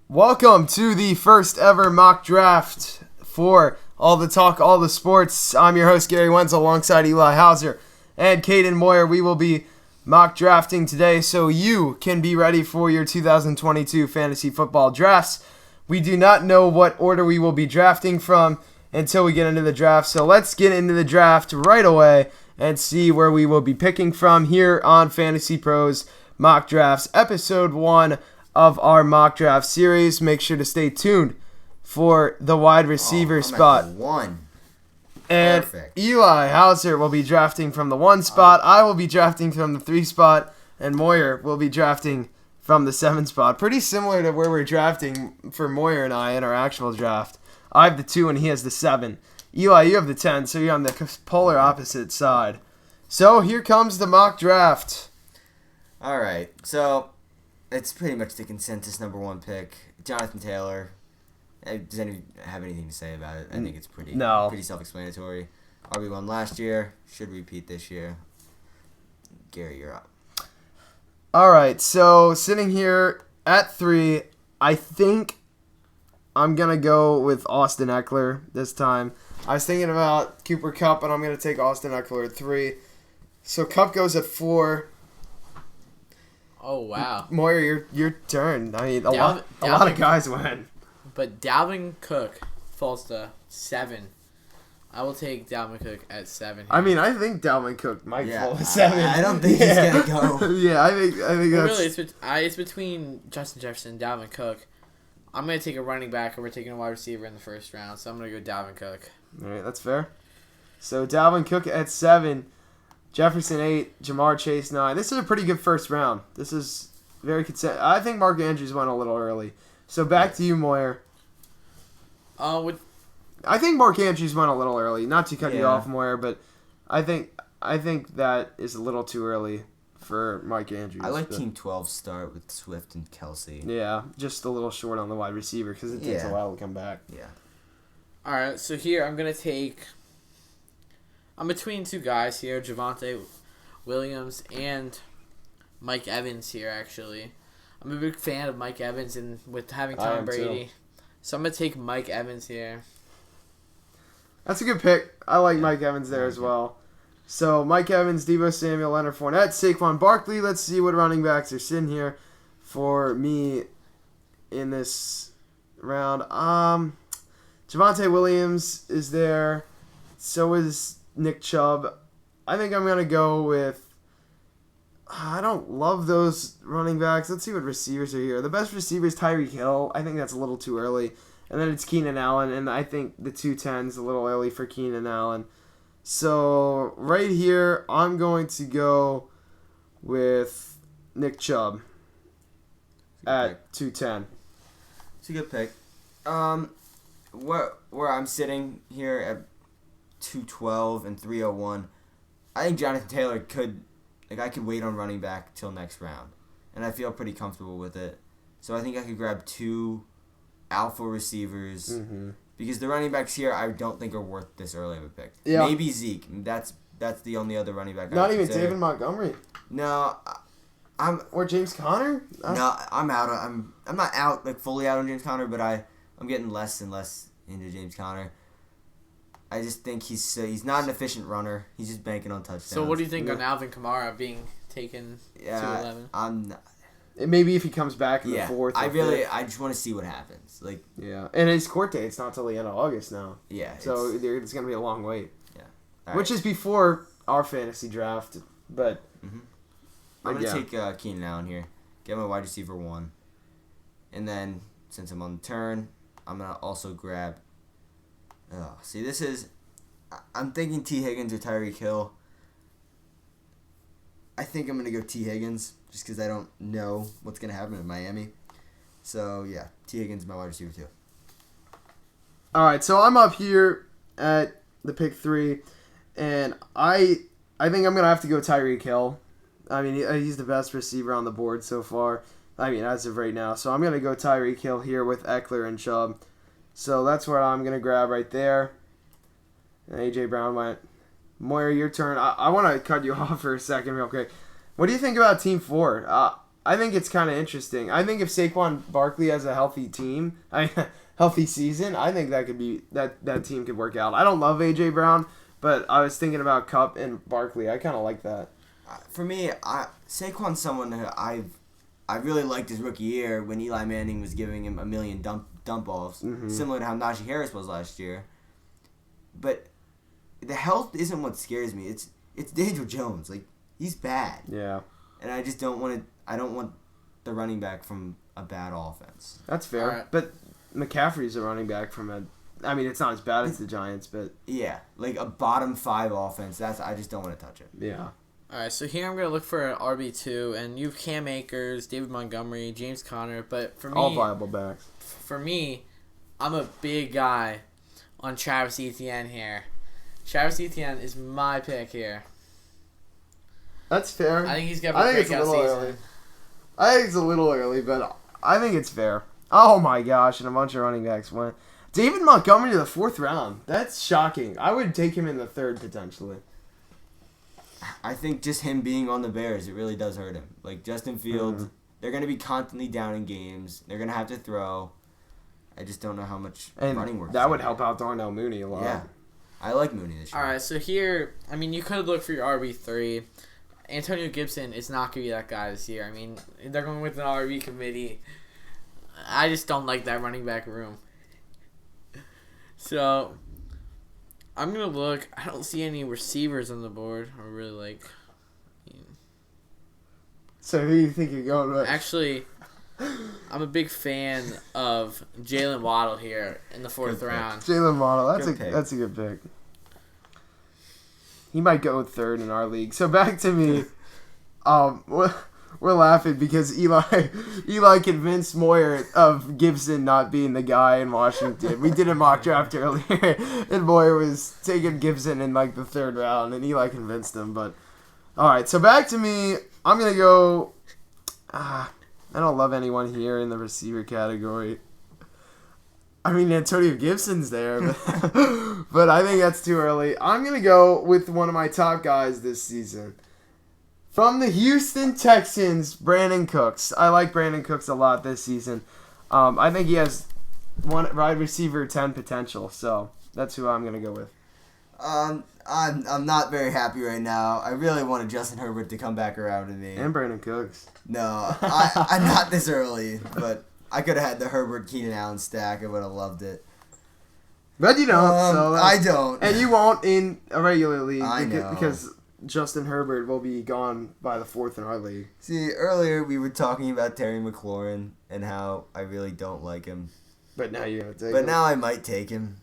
Welcome to the first ever mock draft for All the Talk, All the Sports. I'm your host, Gary Wenzel, alongside Eli Hauser and Caden Moyer. We will be mock drafting today so you can be ready for your 2022 fantasy football drafts. We do not know what order we will be drafting from until we get into the draft, so let's get into the draft right away and see where we will be picking from here on Fantasy Pros Mock Drafts, Episode 1 of our mock draft series. Make sure to stay tuned for the wide receiver spot. One. And Perfect. Eli Hauser will be drafting from the 1 spot. I will be drafting from the 3 spot. And Moyer will be drafting from the 7 spot. Pretty similar to where we're drafting for Moyer and I in our actual draft. I have the 2 and he has the 7. Eli, you have the 10, so you're on the polar opposite side. So here comes the mock draft. All right. So it's pretty much the consensus number 1 pick, Jonathan Taylor. Does anyone have anything to say about it? I think it's pretty self-explanatory. RB1 last year, should repeat this year. Gary, you're up. All right, so sitting here at 3, I think I'm going to go with Austin Eckler this time. I was thinking about Cooper Kupp, but I'm going to take Austin Eckler at 3. So Kupp goes at 4. Oh, wow. Moyer, your turn. I mean, a lot of guys went. But Dalvin Cook falls to 7. I will take Dalvin Cook at 7 here. I mean, I think Dalvin Cook might fall to 7. I don't think he's going to go. Yeah, I think Well, that's... really, it's between Justin Jefferson and Dalvin Cook. I'm going to take a running back, and we're taking a wide receiver in the first round, so I'm going to go Dalvin Cook. All right, that's fair. So Dalvin Cook at 7. Jefferson 8, Jamar Chase 9. This is a pretty good first round. This is very consistent. I think Mark Andrews went a little early. So back to you, Moyer. I think Mark Andrews went a little early. Not to cut you off, Moyer, but I think that is a little too early for Mike Andrews. I like Team 12 start with Swift and Kelsey. Yeah, just a little short on the wide receiver because it takes a while to come back. Yeah. All right, so here I'm going to take... I'm between 2 guys here, Javonte Williams and Mike Evans here, actually. I'm a big fan of Mike Evans and with having Tom Brady. Too. So I'm going to take Mike Evans here. That's a good pick. I like Mike Evans there as well. So Mike Evans, Deebo Samuel, Leonard Fournette, Saquon Barkley. Let's see what running backs are sitting here for me in this round. Javonte Williams is there. So is Nick Chubb. I think I'm going to go with... I don't love those running backs. Let's see what receivers are here. The best receiver is Tyreek Hill. I think that's a little too early. And then it's Keenan Allen, and I think the 210 is a little early for Keenan Allen. So right here, I'm going to go with Nick Chubb at 210. It's a good pick. Where I'm sitting here at 212 and 301, I think Jonathan Taylor could... I could wait on running back till next round, and I feel pretty comfortable with it. So I think I could grab 2 alpha receivers because the running backs here I don't think are worth this early of a pick. Yeah. Maybe Zeke. That's the only other running back. Not even David Montgomery. No, or James Conner. No, I'm out. I'm not out fully out on James Conner, but I'm getting less and less into James Conner. I just think he's not an efficient runner. He's just banking on touchdowns. So what do you think on Alvin Kamara being taken to 11? I'm not. Maybe if he comes back in the 4th. I just want to see what happens. And his court date's not till the end of August now. Yeah. So it's gonna be a long wait. Yeah. Which is before our fantasy draft, but. I'm gonna take Keenan Allen here. Get my wide receiver 1, and then since I'm on the turn, I'm gonna also grab. I'm thinking T. Higgins or Tyreek Hill. I think I'm going to go T. Higgins just because I don't know what's going to happen in Miami. So, yeah, T. Higgins is my wide receiver, too. All right, so I'm up here at the pick 3, and I think I'm going to have to go Tyreek Hill. I mean, he's the best receiver on the board so far. I mean, as of right now. So I'm going to go Tyreek Hill here with Eckler and Chubb. So that's what I'm going to grab right there. And A.J. Brown went. Moyer, your turn. I want to cut you off for a second real quick. What do you think about Team 4? I think it's kind of interesting. I think if Saquon Barkley has a healthy team, healthy season, I think that could be that team could work out. I don't love AJ Brown, but I was thinking about Kupp and Barkley. I kind of like that. For me, Saquon's someone who I really liked his rookie year when Eli Manning was giving him a million dump offs, similar to how Najee Harris was last year. But the health isn't what scares me. It's Daniel Jones. Like, he's bad. Yeah. And I just don't want it. I don't want the running back from a bad offense. That's fair. Right. But McCaffrey's a running back from a. I mean, it's not as bad as the Giants, but Yeah, like a bottom 5 offense. I just don't want to touch it. yeah. All right, so here I'm going to look for an RB2, and you have Cam Akers, David Montgomery, James Conner, but for me... All viable backs. For me, I'm a big guy on Travis Etienne here. Travis Etienne is my pick here. That's fair. I think he's got a I think it's a breakout little season. early. I think it's a little early, but I think it's fair. Oh my gosh, and a bunch of running backs went. David Montgomery to the 4th round. That's shocking. I would take him in the 3rd potentially. I think just him being on the Bears, it really does hurt him. Like, Justin Fields, they're going to be constantly down in games. They're going to have to throw. I just don't know how much running work. That would help out Darnell Mooney a lot. Yeah. I like Mooney this year. All right, so here, I mean, you could look for your RB3. Antonio Gibson is not going to be that guy this year. I mean, they're going with an RB committee. I just don't like that running back room. So, I'm going to look. I don't see any receivers on the board. I really like. So who do you think you're going with? Actually, I'm a big fan of Jalen Waddle here in the 4th round. Jalen Waddle. Good pick. That's a good pick. He might go 3rd in our league. So back to me. We're laughing because Eli convinced Moyer of Gibson not being the guy in Washington. We did a mock draft earlier, and Moyer was taking Gibson in like the 3rd round, and Eli convinced him. But all right, so back to me. I'm gonna go. I don't love anyone here in the receiver category. I mean, Antonio Gibson's there, but I think that's too early. I'm gonna go with one of my top guys this season. From the Houston Texans, Brandon Cooks. I like Brandon Cooks a lot this season. I think he has wide receiver 10 potential, so that's who I'm gonna go with. I'm not very happy right now. I really wanted Justin Herbert to come back around to me. And Brandon Cooks. No, I'm not this early, but I could have had the Herbert Keenan Allen stack. I would have loved it. But you don't. I don't. And you won't in a regular league I know. because Justin Herbert will be gone by the 4th in our league. See, earlier we were talking about Terry McLaurin and how I really don't like him. But now you're gonna take But him. now I might take him.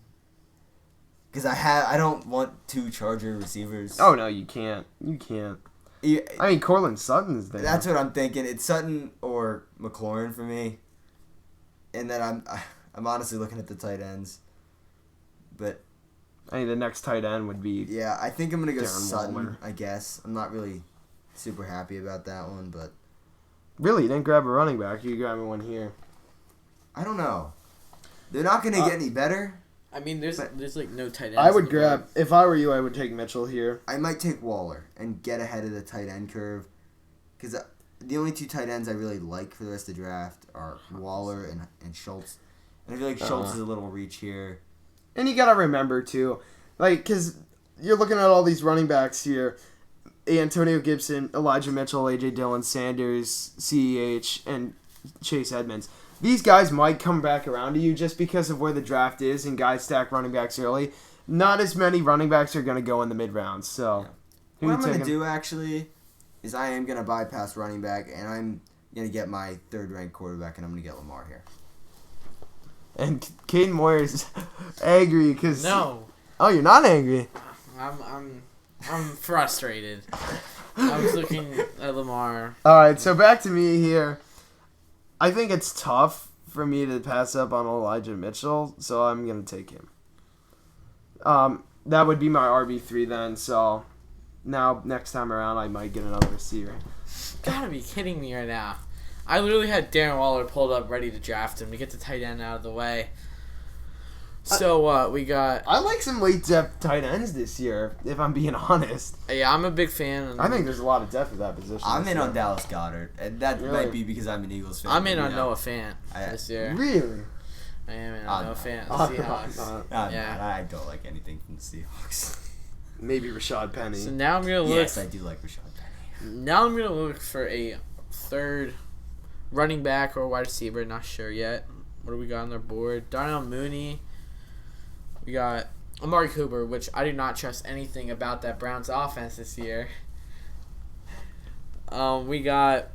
Because I don't want 2 Charger receivers. Oh no, you can't. You can't. I mean, Cortland Sutton's there. That's what I'm thinking. It's Sutton or McLaurin for me. And then I'm honestly looking at the tight ends. But I mean, the next tight end would be. yeah, I think I'm gonna go Darren Sutton. Waller. I guess I'm not really super happy about that one, but Really, you didn't grab a running back. You grabbing one here. I don't know. They're not gonna get any better. I mean, there's like no tight ends. I on would the grab, board. if I were you, I would take Mitchell here. I might take Waller and get ahead of the tight end curve, because the only 2 tight ends I really like for the rest of the draft are Waller and Schultz. And I feel like Schultz is a little reach here. And you gotta remember too, like, because you're looking at all these running backs here: Antonio Gibson, Elijah Mitchell, AJ Dillon, Sanders, CEH, and Chase Edmonds. These guys might come back around to you just because of where the draft is and guys stack running backs early. Not as many running backs are going to go in the mid rounds. So, What I'm going to do, actually, is I am going to bypass running back, and I'm going to get my 3rd-ranked quarterback, and I'm going to get Lamar here. And Caden Moyer's angry because... No. Oh, you're not angry. I'm frustrated. I was looking at Lamar. All right, so back to me here. I think it's tough for me to pass up on Elijah Mitchell, so I'm going to take him. That would be my RB3 then, so now next time around I might get another receiver. Gotta be kidding me right now. I literally had Darren Waller pulled up ready to draft him to get the tight end out of the way. So we got. I like some late depth tight ends this year, if I'm being honest. Yeah, I'm a big fan. I think there's a lot of depth at that position. I'm in year. on Dallas Goedert, and that Really? might be because I'm an Eagles fan. I'm in on Noah Fant this year. Really? I am in on Noah Fant. The I'm Seahawks. not. Yeah. I don't like anything from the Seahawks. Maybe Rashad Penny. So now I'm gonna look. Yes, I do like Rashad Penny. Now I'm gonna look for a third running back or wide receiver. Not sure yet. What do we got on their board? Darnell Mooney. We got Amari Cooper, which I do not trust anything about that Browns offense this year. We got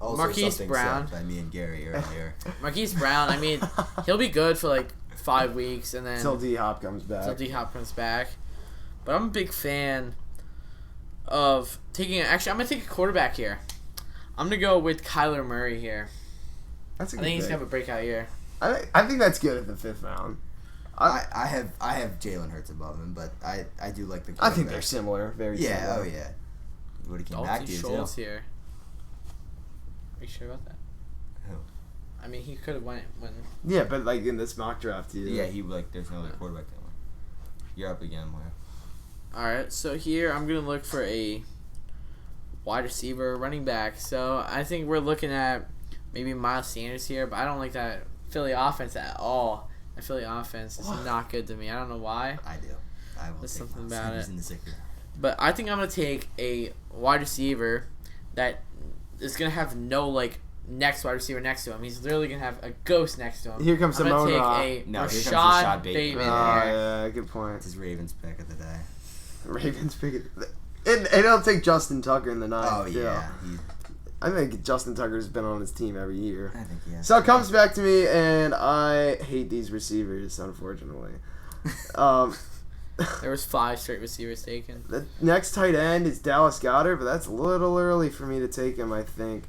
Also, Marquis something Brown. said by me and Gary earlier. Marquis Brown. I mean, he'll be good for like 5 weeks, and then Until D-Hop comes back. until D-Hop comes back. But I'm a big fan of taking. Actually, I'm gonna take a quarterback here. I'm gonna go with Kyler Murray here. That's a I good think he's pick. gonna have a breakout year. I think that's good at the 5th round. I have Jalen Hurts above him, but I do like the. I think they're quarterback. similar. Very Yeah. similar. Oh yeah. He would have came back to Dalton you Schultz too. here. Are you sure about that? Who? I mean, he could have went when. Yeah, but like in this mock draft, Yeah, he like. There's no other quarterback that one. You're up again, Moyer. All right, so here I'm gonna look for a wide receiver, running back. So I think we're looking at maybe Miles Sanders here, but I don't like that Philly offense at all. The Philly offense is not good to me. I don't know why, I do. I will There's take something Miles about Sanders it. in the 6th round. but I think I'm gonna take a wide receiver that is gonna have no like next wide receiver next to him. He's literally gonna have a ghost next to him. Here comes I'm gonna Simone. take a No, here comes Rashad Rashad Bateman Bateman. here. Yeah, good point. It's his Ravens pick of the day. Ravens pick it. And I'll take Justin Tucker in the 9th. Oh yeah. I think Justin Tucker's been on his team every year. I think he has. So it comes back to me, and I hate these receivers, unfortunately. There was 5 straight receivers taken. The next tight end is Dallas Goedert, but that's a little early for me to take him, I think.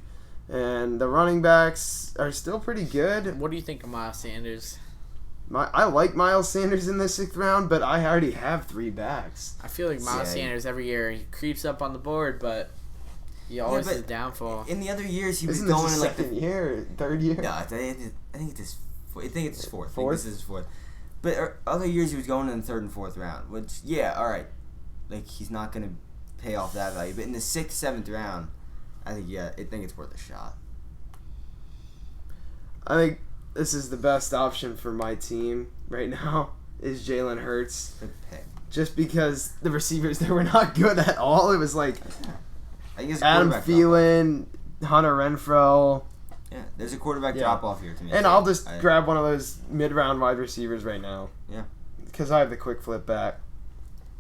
And the running backs are still pretty good. What do you think of Miles Sanders? I like Miles Sanders in the 6th round, but I already have 3 backs. I feel like Miles Yeah, Sanders every year he creeps up on the board, but he always but is a downfall. In the other years, he was Isn't this going his in like the. second year, 3rd year? No, I think it's his. I think it's his 4th. I think Fourth? this is his 4th. But other years he was going in the 3rd and 4th round, which all right, like he's not gonna pay off that value. But in the 6th, 7th round, I think it's worth a shot. I think this is the best option for my team right now is Jalen Hurts. Good pick. Just because the receivers there were not good at all. It was like I think it's a Adam quarterback Thielen, Hunter Renfro, Yeah, there's a quarterback Yeah. drop off here to me. and so I'll just I- grab one of those mid-round wide receivers right now. Yeah. Because I have the quick flip back.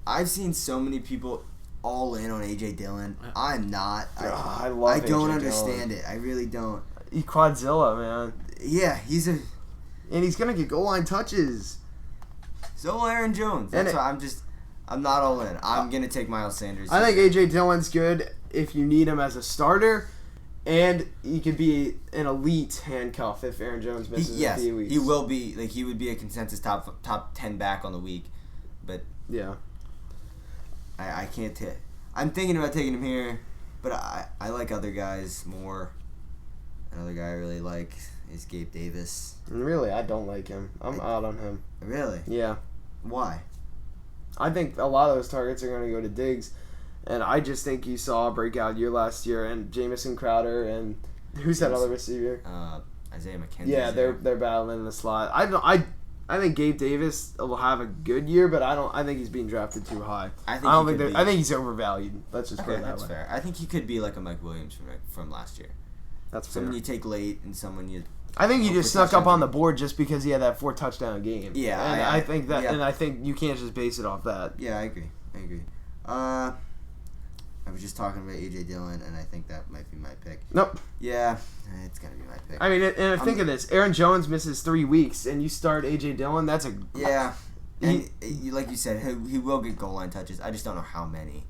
I've seen so many people all in on AJ Dillon. I'm not. I love I don't AJ understand it. I really don't. He Quadzilla, man. Yeah, he's a. And he's going to get goal line touches. So will Aaron Jones. And That's why I'm not all in. I'm gonna take Miles Sanders. I think A.J. Dillon's good if you need him as a starter, and he could be an elite handcuff if Aaron Jones misses a few weeks. he will be. Like he would be a consensus top 10 back on the week, but Yeah. I can't take. I'm thinking about taking him here, but I like other guys more. Another guy I really like is Gabe Davis. And really, I don't like him. I'm out on him. Really? Yeah. Why? I think a lot of those targets are going to go to Diggs, and I just think you saw a breakout year last year, and Jamison Crowder, and who's that other receiver? Isaiah McKenzie. Yeah, they're battling in the slot. I think Gabe Davis will have a good year, but I think he's being drafted too high. I think he's overvalued. Let's just put Okay, it that that's way. fair. I think he could be like a Mike Williams from last year. That's fair. Someone you take late and someone you. I think he Oh, just for snuck up touchdowns. on the board just because he had that 4 touchdown game. Yeah, and I think that, yeah. and I think you can't just base it off that. Yeah, I agree. I was just talking about AJ Dillon, and I think that might be my pick. Nope. Yeah, it's gonna be my pick. I mean, and think of this: Aaron Jones misses 3 weeks, and you start AJ Dillon. That's a Yeah, and like you said, he will get goal line touches. I just don't know how many,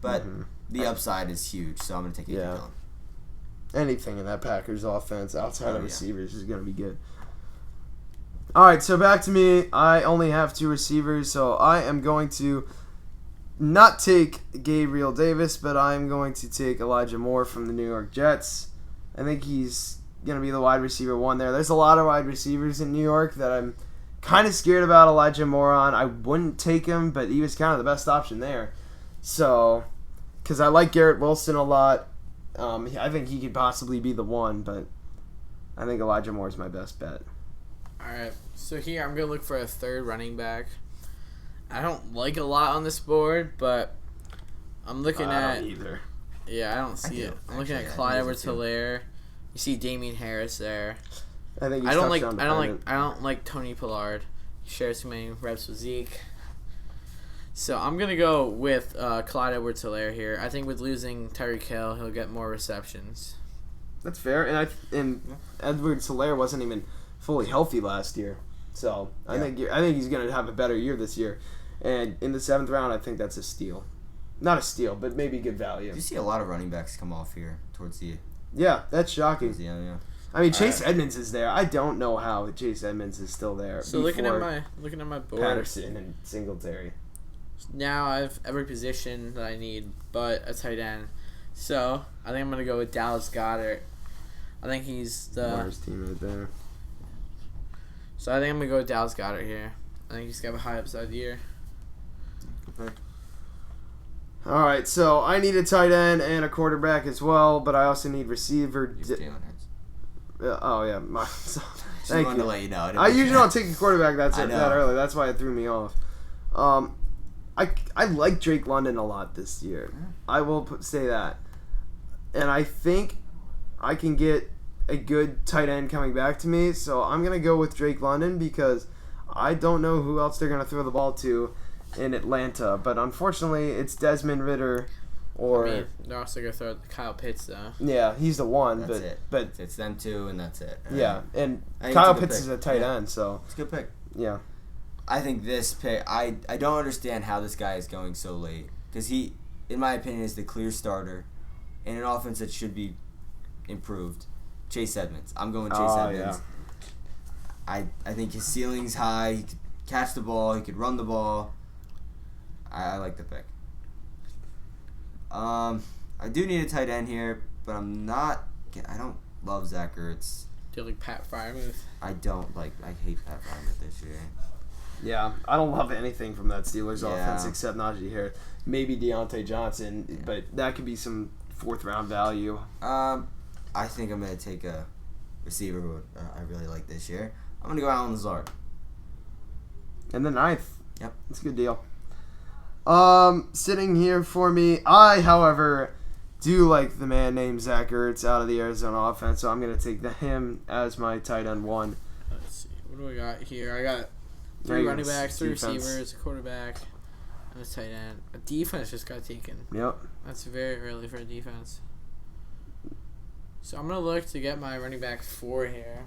but the upside is huge. So I'm gonna take AJ Yeah. Dillon. anything in that Packers offense outside of yeah. receivers is going to be good. All right, so back to me. I only have 2 receivers, so I am going to not take Gabriel Davis, but I'm going to take Elijah Moore from the New York Jets. I think he's going to be the wide receiver 1 there. There's a lot of wide receivers in New York that I'm kind of scared about Elijah Moron. I wouldn't take him, but he was kind of the best option there. So, because I like Garrett Wilson a lot. I think he could possibly be the one, but I think Elijah Moore is my best bet. All right. So here I'm going to look for a third running back. I don't like a lot on this board, but I'm looking I at... don't either. Yeah, I don't see it. I'm looking at Clyde Edwards-Helaire. You see Damian Harris there. I think he's I don't touchdown like Tony Pollard. He shares too many reps with Zeke. So I'm gonna go with Clyde Edwards-Helaire here. I think with losing Tyreek Hill, he'll get more receptions. That's fair, and Edwards-Helaire wasn't even fully healthy last year, so I think he's gonna have a better year this year. And in the 7th round, I think that's a steal. Not a steal, but maybe good value. You see a lot of running backs come off here towards the. Yeah, that's shocking. Yeah. I mean, Chase Edmonds is there. I don't know how Chase Edmonds is still there. So looking at my board, Patterson and Singletary. Now I have every position that I need, but a tight end. So I think I'm gonna go with Dallas Goedert. I think he's the Warriors team right there. So I think I'm gonna go with Dallas Goedert here. I think he's got a high upside year. Okay. All right, so I need a tight end and a quarterback as well, but I also need receiver. Jalen Hurts. Oh yeah, Just thank wanted you. to let you know. I usually don't take a quarterback that I know. early. That's why it threw me off. I like Drake London a lot this year. I will say that, and I think I can get a good tight end coming back to me. So I'm gonna go with Drake London because I don't know who else they're gonna throw the ball to in Atlanta. But unfortunately, it's Desmond Ridder. Or I mean, they're also gonna throw Kyle Pitts though. Yeah, he's the one. That's it. But It's them two, and that's it. yeah, and I think Kyle it's a good Pitts pick. is a tight Yeah. end, so It's a good pick. yeah. I think this pick, I don't understand how this guy is going so late. Because he, in my opinion, is the clear starter in an offense that should be improved. Chase Edmonds. I'm going Chase Edmonds. Yeah. I think his ceiling's high. He could catch the ball. He could run the ball. I like the pick. I do need a tight end here, but I don't love Zach Ertz. Do you like Pat Freiermuth? I hate Pat Freiermuth this year. Yeah, I don't love anything from that Steelers Yeah. offense except Najee Harris. Maybe Deontay Johnson, but that could be some 4th round value. I think I'm going to take a receiver who I really like this year. I'm going to go Alan Lazard. And the 9th. Yep. That's a good deal. Sitting here for me, I, however, do like the man named Zach Ertz out of the Arizona offense, so I'm going to take him as my tight end 1. Let's see. What do we got here? I got Now 3 you running got backs, 3 defense. receivers, a quarterback, and a tight end. A defense just got taken. Yep. That's very early for a defense. So I'm going to look to get my running back 4 here.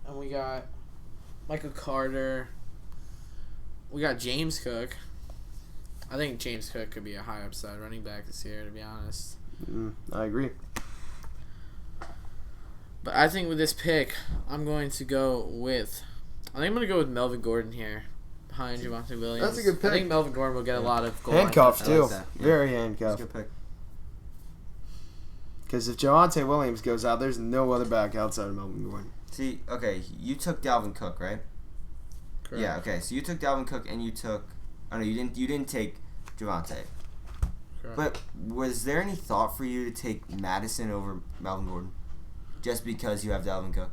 And we got Michael Carter. We got James Cook. I think James Cook could be a high upside running back this year, to be honest. I agree. But I think with this pick, I'm going to go with... I think I'm going to go with Melvin Gordon here, behind Javonte Williams. That's a good pick. I think Melvin Gordon will get a lot of goal line Handcuffed, touchdowns. too. like that. Yeah. Very That's a handcuffed. good pick. Because if Javonte Williams goes out, there's no other back outside of Melvin Gordon. See, okay, you took Dalvin Cook, right? Correct. Yeah, okay. So you took Dalvin Cook and you took... Oh, no, you didn't take Javonte. Correct. But was there any thought for you to take Madison over Melvin Gordon? Just because you have Dalvin Cook?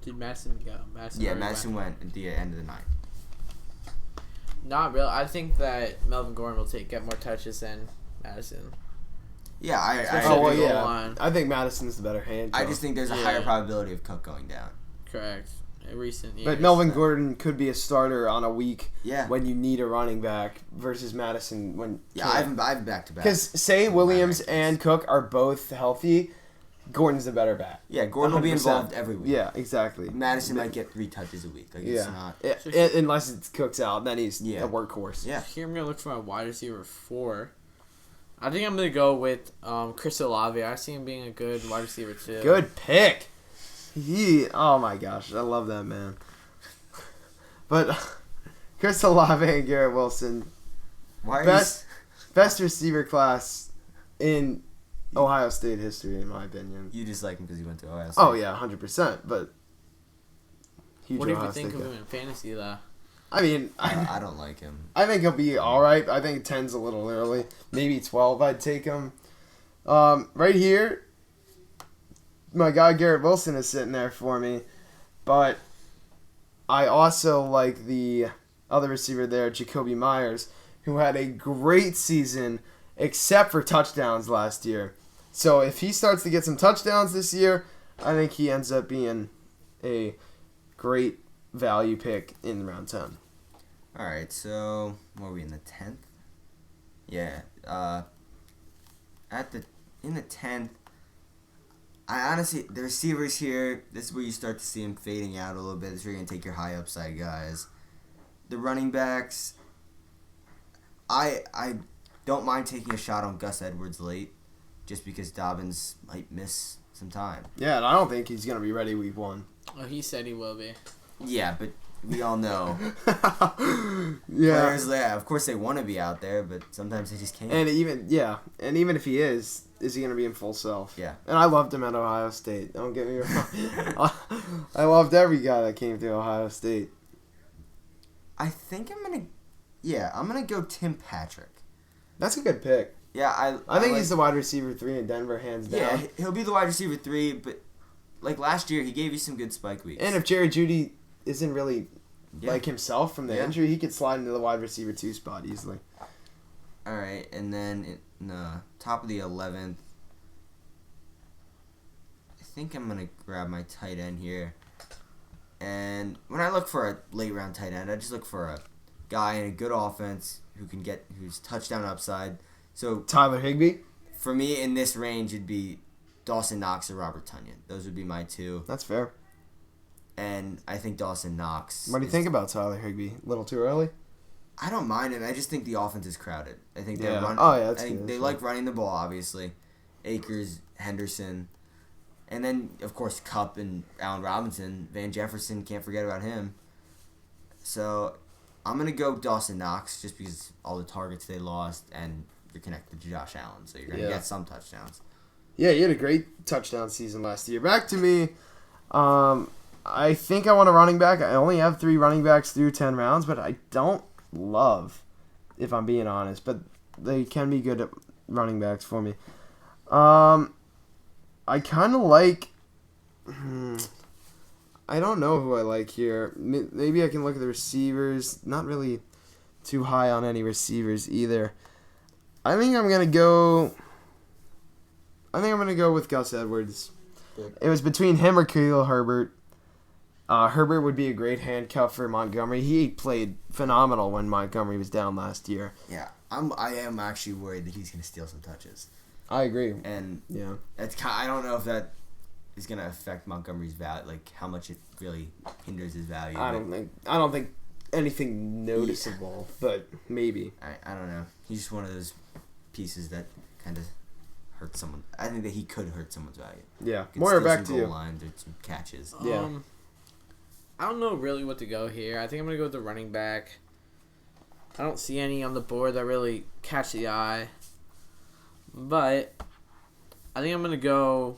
Did Madison go? Madison went at the end of the night. Not really. I think that Melvin Gordon will get more touches than Madison. Yeah, Especially Oh, well, the goal yeah. line. I think Madison's the better handcuff. I just think there's a Yeah. higher probability of Cook going down. Correct. In recent years. But Melvin Gordon could be a starter on a week Yeah. when you need a running back versus Madison when... Yeah, I have back to back. Because say Williams and Cook are both healthy, Gordon's the better back. Yeah, Gordon will be 100%. involved every week. Yeah, exactly. Madison might get 3 touches a week. Like, it's not... Unless it cooks out, then he's Yeah. a workhorse. Yeah. Here I'm going to look for my wide receiver 4. I think I'm going to go with Chris Olave. I see him being a good wide receiver too. Good pick. Oh my gosh, I love that man. But Chris Olave and Garrett Wilson, Why are best receiver class in Ohio State history, in my opinion. You just like him because he went to Ohio State. Oh, yeah, 100%. But huge What do Ohio you think State of guy. him in fantasy, though? I mean, I don't like him. I think he'll be all right. I think 10's a little early. Maybe 12 I'd take him. Right here, my guy Garrett Wilson is sitting there for me. But I also like the other receiver there, Jacoby Myers, who had a great season except for touchdowns last year. So if he starts to get some touchdowns this year, I think he ends up being a great value pick in round 10. All right, so what are we in the 10th? Yeah. In the 10th, I honestly, the receivers here, this is where you start to see them fading out a little bit. This is where you're going to take your high upside guys. The running backs, I don't mind taking a shot on Gus Edwards late, just because Dobbins might miss some time. Yeah, and I don't think he's going to be ready week 1. Oh, he said he will be. Yeah, but we all know. Yeah. Players, yeah, of course they want to be out there, but sometimes they just can't. And even if he is he going to be in full self? Yeah. And I loved him at Ohio State. Don't get me wrong. I loved every guy that came to Ohio State. I think I'm gonna go Tim Patrick. That's a good pick. Yeah, I think he's the wide receiver 3 in Denver, hands down. Yeah, he'll be the wide receiver 3, but like last year, he gave you some good spike weeks. And if Jerry Jeudy isn't really like himself from the injury, he could slide into the wide receiver 2 spot easily. All right, and then in the top of the 11th, I think I'm gonna grab my tight end here. And when I look for a late round tight end, I just look for a guy in a good offense who's touchdown upside. So Tyler Higbee? for me in this range, it'd be Dawson Knox or Robert Tonyan. Those would be my two. That's fair. And I think Dawson Knox. What do you think about Tyler Higbee? A little too early? I don't mind it. I just think the offense is crowded. I think they Yeah. run. Oh, yeah, that's I think good. they like running the ball, obviously. Akers, Henderson, and then of course Kupp and Allen Robinson, Van Jefferson. Can't forget about him. So I'm gonna go Dawson Knox just because all the targets they lost, and you're connected to Josh Allen, so you're gonna get some touchdowns. Yeah, he had a great touchdown season last year. Back to me. I think I want a running back. I only have 3 running backs through 10 rounds, but I don't love, if I'm being honest. But they can be good at running backs for me. I kind of like... I don't know who I like here. Maybe I can look at the receivers. Not really too high on any receivers either. I think I'm going to go with Gus Edwards. It was between him or Khalil Herbert. Herbert would be a great handcuff for Montgomery. He played phenomenal when Montgomery was down last year. Yeah, I am actually worried that he's going to steal some touches. I agree. And yeah, I don't know if that is going to affect Montgomery's value, like how much it really hinders his value. I don't think anything noticeable, but maybe. I don't know. He's just one of those pieces that kind of hurt someone. I think that he could hurt someone's value. Yeah, more back to you. Lines or some catches. Yeah. I don't know really what to go here. I think I'm gonna go with the running back. I don't see any on the board that really catch the eye, but I think I'm gonna go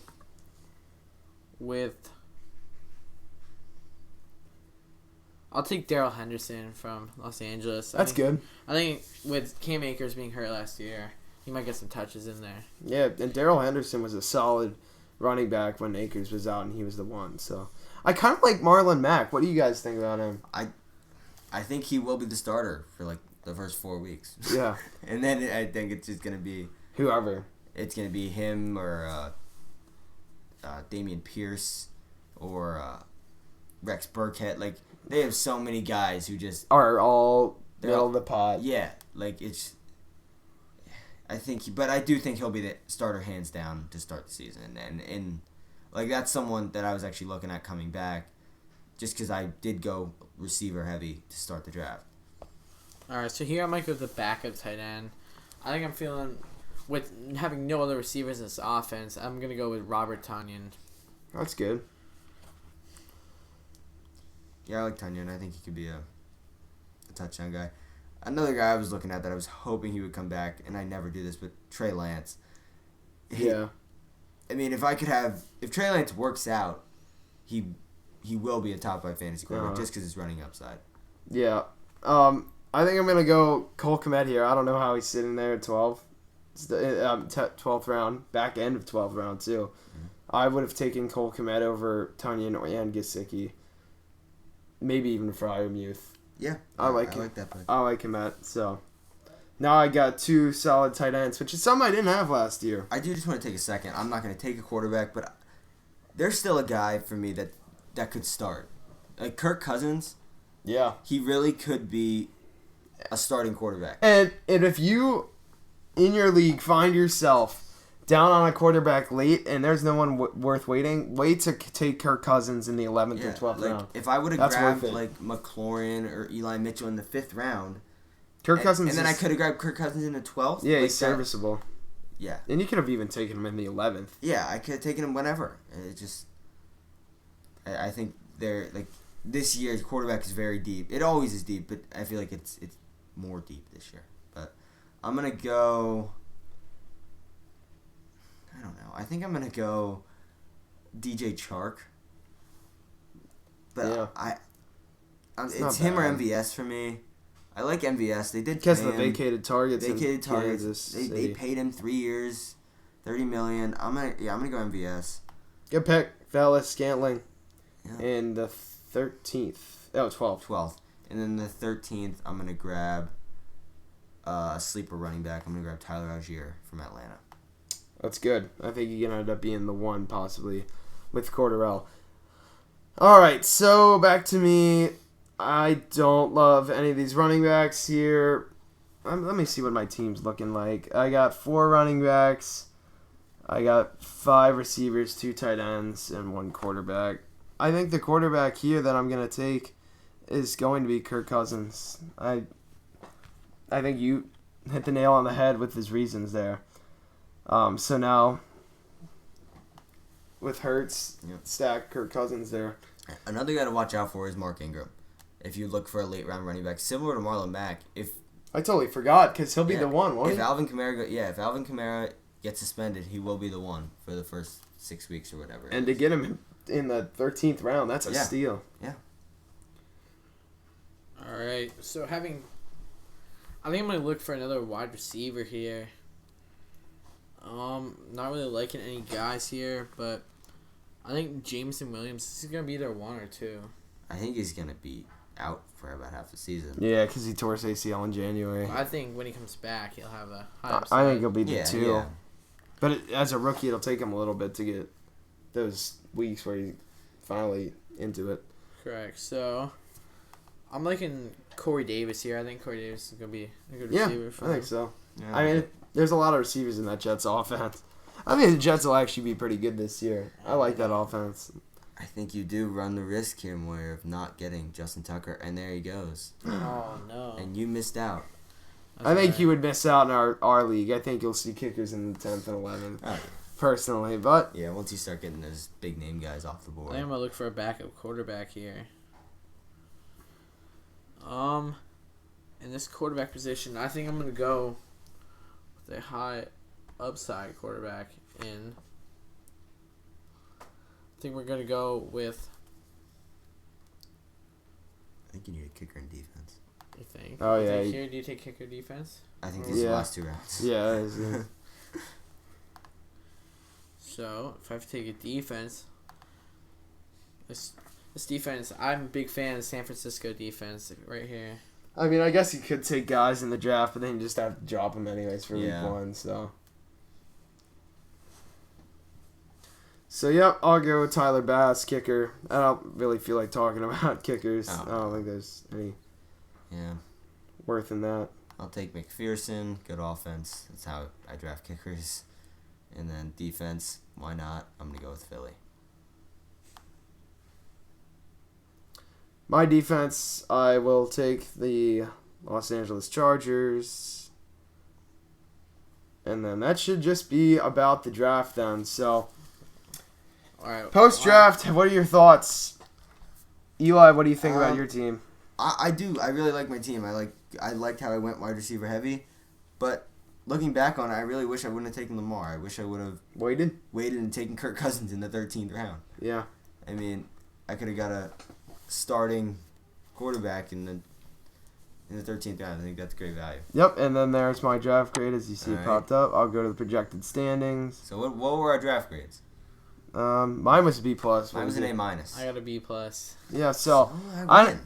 with. I'll take Darrell Henderson from Los Angeles. That's good. I think with Cam Akers being hurt last year, he might get some touches in there. Yeah, and Darrell Henderson was a solid running back when Akers was out, and he was the one. So I kind of like Marlon Mack. What do you guys think about him? I think he will be the starter for like the first 4 weeks. Yeah. And then I think it's just gonna be whoever. It's gonna be him or Damian Pierce or Rex Burkhead. Like they have so many guys who just are all middle of the pod. Yeah, like it's. But I do think he'll be the starter hands down to start the season, and like that's someone that I was actually looking at coming back, just because I did go receiver heavy to start the draft. All right, so here I might go with the backup tight end. I think I'm feeling with having no other receivers in this offense. I'm gonna go with Robert Tonyan. That's good. Yeah, I like Tonyan. I think he could be a touchdown guy. Another guy I was looking at that I was hoping he would come back, and I never do this, but Trey Lance. Yeah. I mean, if Trey Lance works out, he will be a top 5 fantasy quarterback just because it's running upside. Yeah. I think I'm going to go Cole Kmet here. I don't know how he's sitting there at 12. It's the 12th round, back end of 12th round, too. Mm-hmm. I would have taken Cole Kmet over Tunyon and Gesicki. Maybe even Freiermuth. Yeah. I like that pick. I like Kmet, so. Now I got 2 solid tight ends, which is something I didn't have last year. I do just want to take a second. I'm not going to take a quarterback, but there's still a guy for me that could start. Like Kirk Cousins. Yeah. He really could be a starting quarterback. And if you, in your league, find yourself down on a quarterback late and there's no one worth waiting, wait to take Kirk Cousins in the 11th or 12th round. If I would have grabbed like McLaurin or Eli Mitchell in the 5th round, Cousins, and then I could have grabbed Kirk Cousins in the 12th. Yeah, he's serviceable. Yeah. And you could have even taken him in the 11th. Yeah, I could have taken him whenever. It just, I think they're like this year's quarterback is very deep. It always is deep, but I feel like it's more deep this year. But I'm gonna go. I don't know. I think I'm gonna go DJ Chark. But yeah. It's him or MVS for me. I like MVS. They did because of the vacated targets. They paid him 3 years, $30 million. I'm gonna go MVS. Good pick, Vallis Scantling. Yeah. In the 13th. Oh, 12th. 12th. And then the 13th, I'm gonna grab a sleeper running back. I'm gonna grab Tyler Algier from Atlanta. That's good. I think you're gonna end up being the one possibly with Cordarrelle. All right, so back to me. I don't love any of these running backs here. Let me see what my team's looking like. I got 4 running backs. I got 5 receivers, 2 tight ends, and 1 quarterback. I think the quarterback here that I'm going to take is going to be Kirk Cousins. I think you hit the nail on the head with his reasons there. So now, with Hurts, stack Kirk Cousins there. Another guy to watch out for is Mark Ingram. If you look for a late round running back, similar to Marlon Mack, I totally forgot because he'll be the one, won't he? If Alvin Kamara gets suspended, he will be the one for the first 6 weeks or whatever. And to get him in the 13th round, that's a steal. Yeah. All right, so I think I'm gonna look for another wide receiver here. Not really liking any guys here, but I think Jameson Williams is gonna be either 1 or 2. I think he's gonna be out for about half the season. Yeah, because he tore his ACL in January. I think when he comes back, he'll have a high upside. I think he'll be the 2. Yeah. But as a rookie, it'll take him a little bit to get those weeks where he's finally into it. Correct. So, I'm liking Corey Davis here. I think Corey Davis is going to be a good receiver for him. I think so. Yeah, I mean, there's a lot of receivers in that Jets offense. I think the Jets will actually be pretty good this year. I like that offense. I think you do run the risk here, Moyer, of not getting Justin Tucker, and there he goes. Oh, no. And you missed out. I think he would miss out in our league. I think you'll see kickers in the 10th and 11th, personally. But yeah, once you start getting those big-name guys off the board. I am going to look for a backup quarterback here. In this quarterback position, I think I'm going to go with a high upside quarterback in... I think we're going to go with... I think you need a kicker in defense. You think? Oh, yeah. Here, do you take kicker defense? I think these are the last 2 rounds. Yeah. So, if I have to take a defense... This defense, I'm a big fan of San Francisco defense right here. I mean, I guess you could take guys in the draft, but then you just have to drop them anyways for week 1, so... So, yep, I'll go with Tyler Bass, kicker. I don't really feel like talking about kickers. I don't think there's any worth in that. I'll take McPherson, good offense. That's how I draft kickers. And then defense, why not? I'm going to go with Philly. My defense, I will take the Los Angeles Chargers. And then that should just be about the draft then, so... All right. Post-draft, what are your thoughts? Eli, what do you think about your team? I do. I really like my team. I liked how I went wide receiver heavy. But looking back on it, I really wish I wouldn't have taken Lamar. I wish I would have waited and taken Kirk Cousins in the 13th round. Yeah. I mean, I could have got a starting quarterback in the 13th round. I think that's great value. Yep, and then there's my draft grade as you see it popped up. I'll go to the projected standings. So what were our draft grades? Mine was a B plus. Mine was an A minus. I got a B plus. Yeah, so I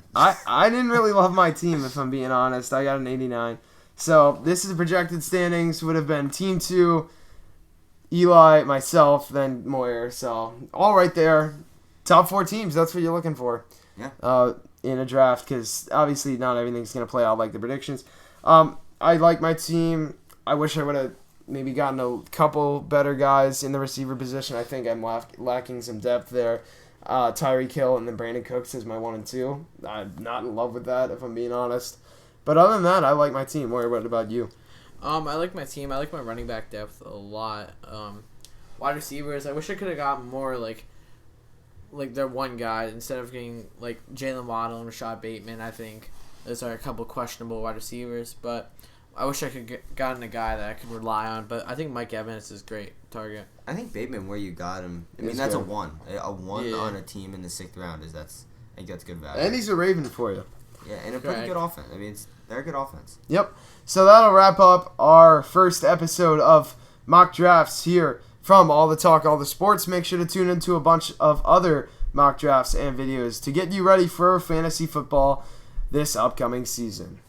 didn't really love my team, if I'm being honest. I got an 89. So this is the projected standings. Would have been Team 2, Eli, myself, then Moyer. So all right there. Top 4 teams, that's what you're looking for. Yeah. In a draft, because obviously not everything's going to play out like the predictions. I like my team. I wish I would have maybe gotten a couple better guys in the receiver position. I think I'm lacking some depth there. Tyreek Hill and then Brandon Cooks is my 1 and 2. I'm not in love with that, if I'm being honest. But other than that, I like my team. What about you? I like my team. I like my running back depth a lot. Wide receivers, I wish I could have gotten more like their one guy instead of getting like Jalen Waddle and Rashad Bateman. I think those are a couple questionable wide receivers, but I wish I could gotten a guy that I could rely on. But I think Mike Evans is a great target. I think Bateman, where you got him, I mean, It's that's good. a 1 on a team in the 6th round. I think that's good value. And he's a Raven for you. Yeah, and a pretty good offense. I mean, they're a good offense. Yep. So that'll wrap up our first episode of Mock Drafts here from All the Talk, All the Sports. Make sure to tune into a bunch of other mock drafts and videos to get you ready for fantasy football this upcoming season.